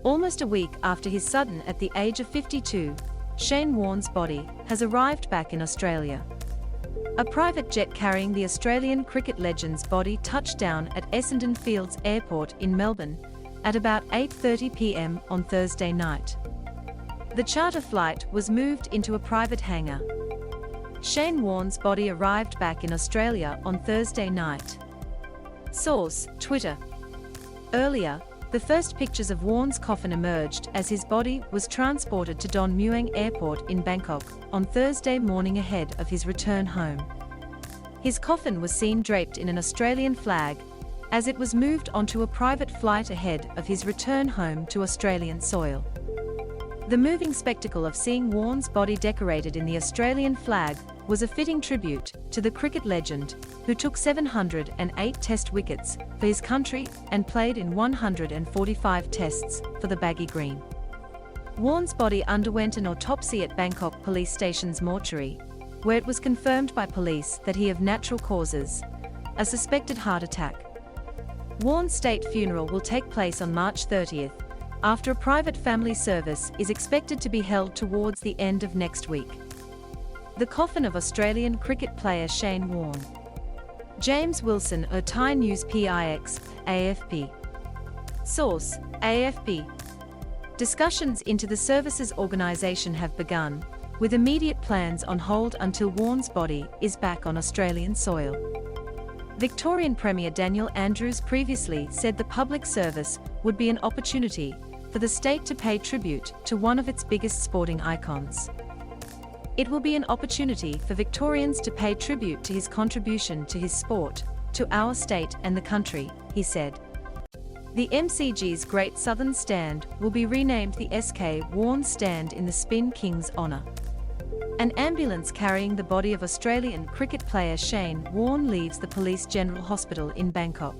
Almost a week after his sudden at the age of 52, Shane Warne's body has arrived back in Australia. A private jet carrying the Australian cricket legend's body touched down at Essendon Fields Airport in Melbourne at about 8:30 p.m. on Thursday night. The charter flight was moved into a private hangar. Shane Warne's body arrived back in Australia on Thursday night. Source: Twitter. Earlier, the first pictures of Warne's coffin emerged as his body was transported to Don Muang Airport in Bangkok on Thursday morning ahead of his return home. His coffin was seen draped in an Australian flag as it was moved onto a private flight ahead of his return home to Australian soil. The moving spectacle of seeing Warne's body decorated in the Australian flag was a fitting tribute to the cricket legend, who took 708 Test wickets for his country and played in 145 tests for the Baggy Green. Warne's body underwent an autopsy at Bangkok Police Station's mortuary, where it was confirmed by police that he of natural causes, a suspected heart attack. Warne's state funeral will take place on March 30th, after a private family service is expected to be held towards the end of next week. The coffin of Australian cricket player Shane Warne. James Wilson, Thai News PIX, AFP. Source: AFP. Discussions into the services organisation have begun, with immediate plans on hold until Warne's body is back on Australian soil. Victorian Premier Daniel Andrews previously said the public service would be an opportunity for the state to pay tribute to one of its biggest sporting icons. It will be an opportunity for Victorians to pay tribute to his contribution to his sport, to our state and the country, he said. The MCG's Great Southern Stand will be renamed the SK Warne Stand in the Spin King's honour. An ambulance carrying the body of Australian cricket player Shane Warne leaves the Police General Hospital in Bangkok.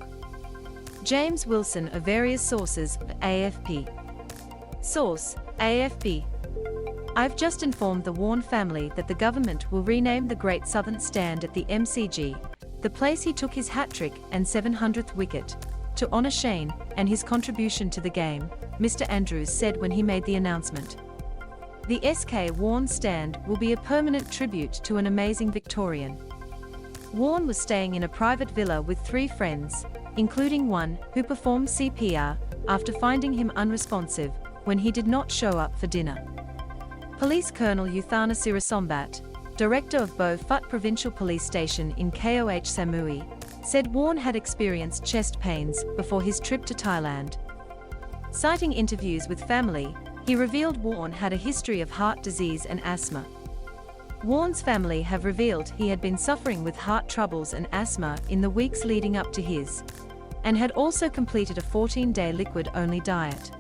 James Wilson of various sources, AFP. Source: AFP. I've just informed the Warne family that the government will rename the Great Southern Stand at the MCG, the place he took his hat-trick and 700th wicket, to honour Shane and his contribution to the game, Mr. Andrews said when he made the announcement. The SK Warne Stand will be a permanent tribute to an amazing Victorian. Warne was staying in a private villa with 3 friends, including one who performed CPR after finding him unresponsive when he did not show up for dinner. Police Colonel Yuthana Sirasombat, director of Bo Phut Provincial Police Station in KOH Samui, said Warne had experienced chest pains before his trip to Thailand. Citing interviews with family, he revealed Warne had a history of heart disease and asthma. Warne's family have revealed he had been suffering with heart troubles and asthma in the weeks leading up to his, and had also completed a 14-day liquid-only diet.